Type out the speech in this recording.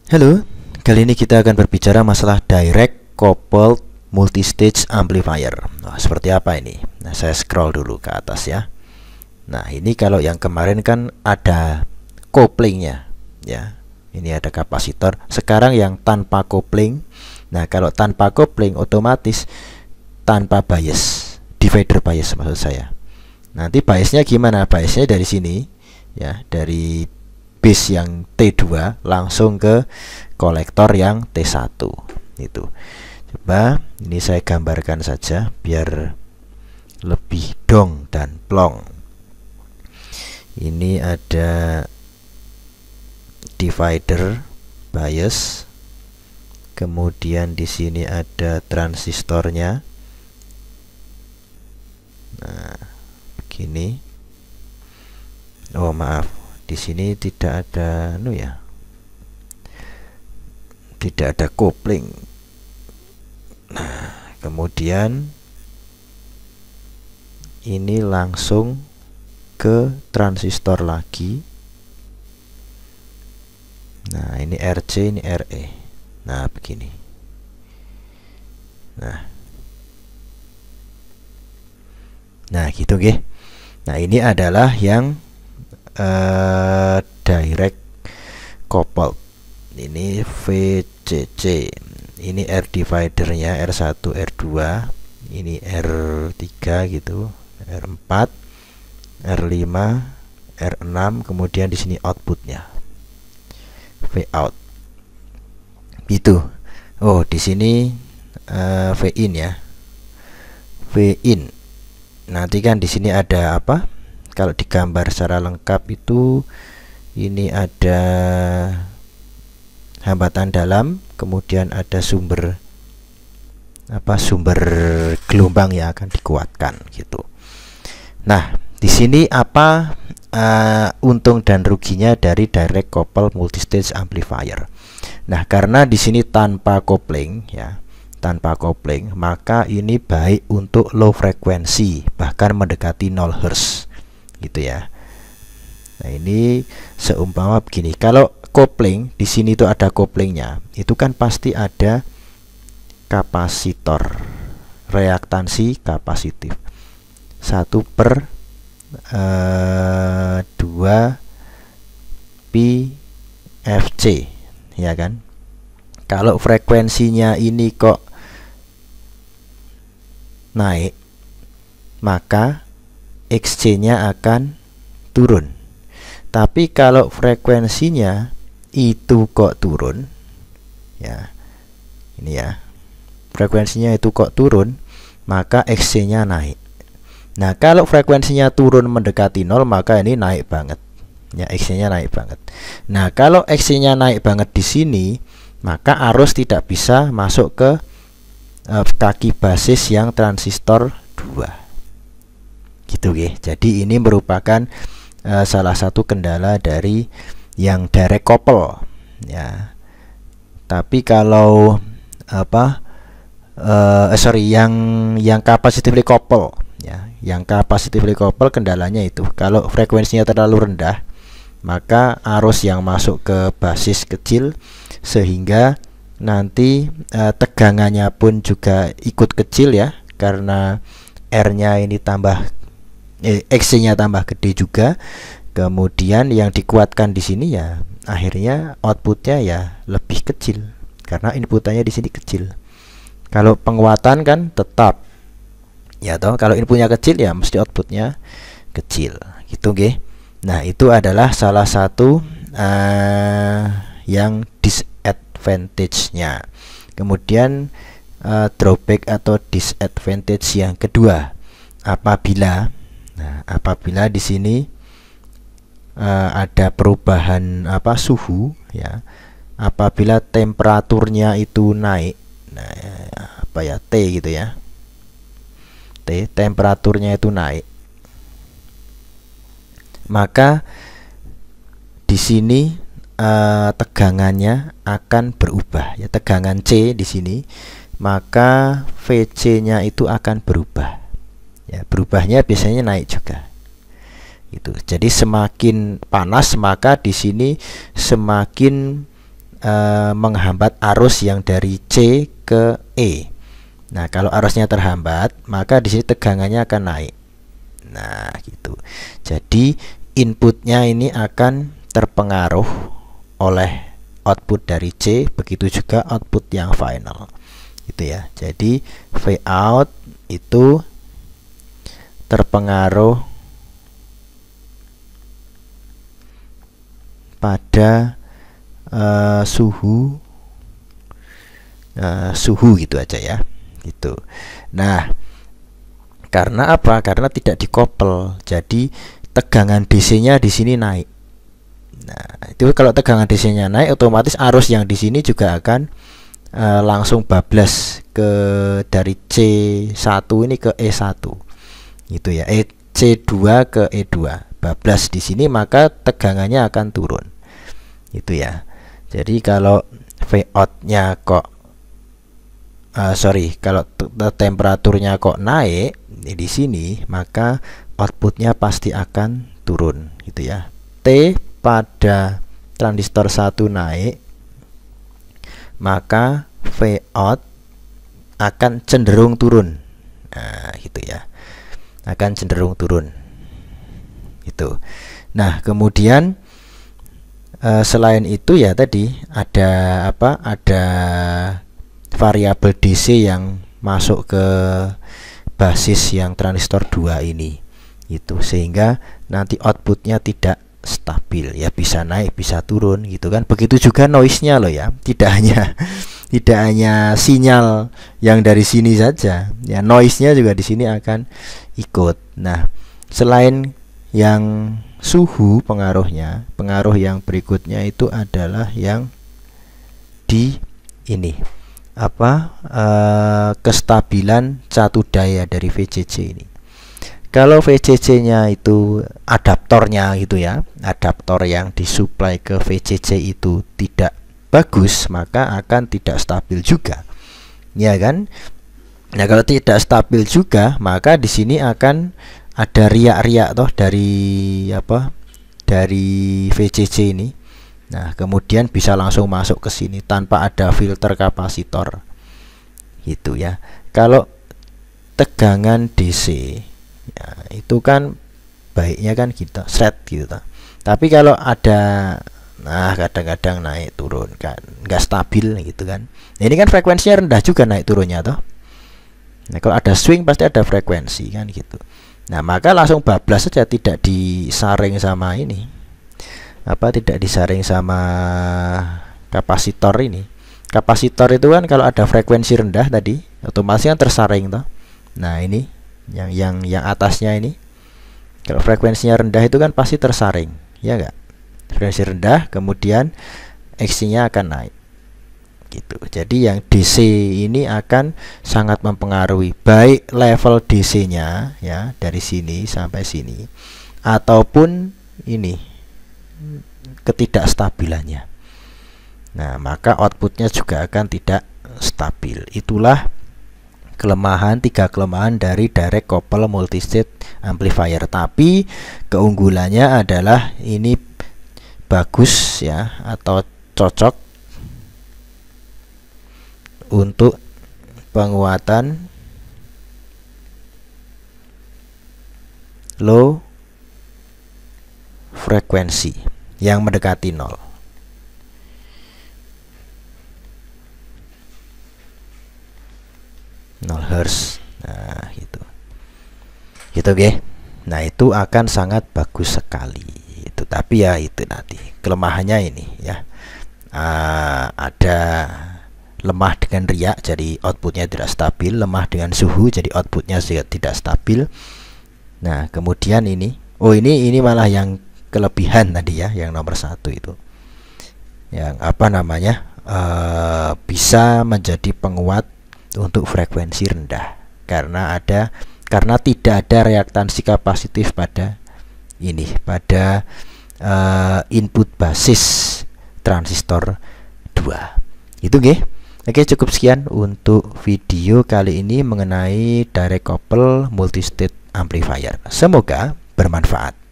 Halo, kali ini kita akan berbicara masalah direct coupled multistage amplifier. Nah, seperti apa ini? Nah, saya scroll dulu ke atas ya. Nah, ini kalau yang kemarin kan ada couplingnya, ya. Ini ada kapasitor. Sekarang yang tanpa coupling. Nah, kalau tanpa coupling otomatis tanpa bias, divider bias maksud saya. Nanti biasnya gimana? Biasnya dari sini, ya, dari base yang T2 langsung ke kolektor yang T1 itu. Coba ini saya gambarkan saja biar lebih dong dan plong. Ini ada divider bias, kemudian di sini ada transistornya. Nah, begini. Oh, maaf. Di sini tidak ada tidak ada kopling. Nah, kemudian ini langsung ke transistor lagi. Nah, ini RC, ini RE. Nah, begini. Nah, gitu nggih. Nah, ini adalah yang direct coupled. Ini VCC. Ini R dividernya R1, R2, ini R3 gitu, R4, R5, R6, kemudian di sini outputnya Vout. Gitu. Oh, di sini Vin ya. Vin. Nanti kan di sini ada apa? Kalau digambar secara lengkap itu ini ada hambatan dalam, kemudian ada sumber gelombang yang akan dikuatkan gitu. Nah, di sini apa untung dan ruginya dari direct coupled multistage amplifier? Nah, karena di sini tanpa kopling ya, tanpa kopling, maka ini baik untuk low frekuensi, bahkan mendekati 0 Hz gitu ya. Nah, ini seumpama begini, kalau kopling di sini itu ada koplingnya, itu kan pasti ada kapasitor, reaktansi kapasitif 1/2 pi Fc, ya kan? Kalau frekuensinya ini kok naik, maka Xc-nya akan turun. Tapi kalau frekuensinya itu kok turun, ya, ini ya, frekuensinya itu kok turun, maka Xc-nya naik. Nah, kalau frekuensinya turun mendekati 0, maka ini naik banget, ya, Xc-nya naik banget. Nah, kalau Xc-nya naik banget di sini, maka arus tidak bisa masuk ke kaki basis yang transistor 2 gitu ya. Jadi ini merupakan salah satu kendala dari yang direct couple ya. Tapi kalau yang capacitively couple ya, yang capacitively couple kendalanya itu kalau frekuensinya terlalu rendah, maka arus yang masuk ke basis kecil sehingga nanti tegangannya pun juga ikut kecil ya, karena R-nya ini tambah Xc-nya tambah gede juga. Kemudian yang dikuatkan di sini ya akhirnya outputnya ya lebih kecil karena inputannya di sini kecil. Kalau penguatan kan tetap ya toh, kalau inputnya kecil ya mesti outputnya kecil gitu nggih. Nah, itu adalah salah satu yang disadvantage-nya. Kemudian drawback atau disadvantage yang kedua, apabila di sini ada perubahan suhu ya, apabila temperaturnya itu naik, nah T gitu ya, temperaturnya itu naik, maka di sini tegangannya akan berubah ya, tegangan C di sini, maka VC-nya itu akan berubah ya, berubahnya biasanya naik juga gitu. Jadi semakin panas maka di sini semakin menghambat arus yang dari C ke E. Nah, kalau arusnya terhambat, maka di sini tegangannya akan naik. Nah, gitu. Jadi inputnya ini akan terpengaruh oleh output dari C, begitu juga output yang final. Gitu ya. Jadi V out itu terpengaruh pada suhu gitu aja ya, gitu. Nah, karena apa? Karena tidak dikopel, jadi tegangan DC-nya di sini naik. Nah, itu kalau tegangan DC-nya naik, otomatis arus yang di sini juga akan langsung bablas ke dari C1 ini ke E1, gitu ya. C2 ke E2, bablas di sini, maka tegangannya akan turun, gitu ya. Jadi kalau V out-nya kok kalau temperaturnya kok naik di sini, maka outputnya pasti akan turun, gitu ya. T pada transistor 1 naik, maka V out akan cenderung turun. Nah, gitu ya. Akan cenderung turun. Itu. Nah, kemudian selain itu ya tadi ada apa? Ada variabel DC yang masuk ke basis yang transistor 2 ini. Itu sehingga nanti outputnya tidak stabil ya, bisa naik bisa turun gitu kan. Begitu juga noise-nya loh ya, tidak hanya sinyal yang dari sini saja ya, noise-nya juga di sini akan ikut. Nah, selain yang suhu pengaruhnya, pengaruh yang berikutnya itu adalah yang di ini apa, kestabilan catu daya dari VCC ini. Kalau VCC-nya itu adaptornya gitu ya, adaptor yang disuplai ke VCC itu tidak bagus, maka akan tidak stabil juga, ya kan? Nah, kalau tidak stabil juga, maka di sini akan ada riak-riak toh dari apa? Dari VCC ini. Nah, kemudian bisa langsung masuk ke sini tanpa ada filter kapasitor, gitu ya. Kalau tegangan DC ya, itu kan baiknya kan kita set gitu. Tapi kalau ada, nah kadang-kadang naik turun kan, nggak stabil gitu kan. Nah, ini kan frekuensinya rendah juga naik turunnya toh. Nah, kalau ada swing pasti ada frekuensi kan gitu. Nah, maka langsung bablas saja, tidak disaring sama ini. Apa, tidak disaring sama kapasitor ini. Kapasitor itu kan kalau ada frekuensi rendah tadi, otomatis kan tersaring toh. Nah, ini yang atasnya ini, kalau frekuensinya rendah itu kan pasti tersaring, ya enggak? Frekuensi rendah, kemudian X-nya akan naik, gitu. Jadi yang DC ini akan sangat mempengaruhi baik level DC-nya ya, dari sini sampai sini, ataupun ini ketidakstabilannya. Nah, maka outputnya juga akan tidak stabil. Itulah kelemahan, 3 kelemahan dari direct couple multistage amplifier. Tapi keunggulannya adalah ini bagus ya, atau cocok untuk penguatan low frekuensi yang mendekati 0. Hertz. Nah, gitu. Gitu, oke. Nah, itu akan sangat bagus sekali. Itu, tapi ya itu nanti kelemahannya ini ya. Ada lemah dengan riak, jadi outputnya tidak stabil. Lemah dengan suhu, jadi outputnya juga tidak stabil. Nah, kemudian ini, ini malah yang kelebihan tadi ya, yang nomor 1 itu, yang apa namanya, bisa menjadi penguat untuk frekuensi rendah karena tidak ada reaktansi kapasitif pada ini, pada input basis transistor 2. Itu nggih. Oke, cukup sekian untuk video kali ini mengenai direct couple multistage amplifier. Semoga bermanfaat.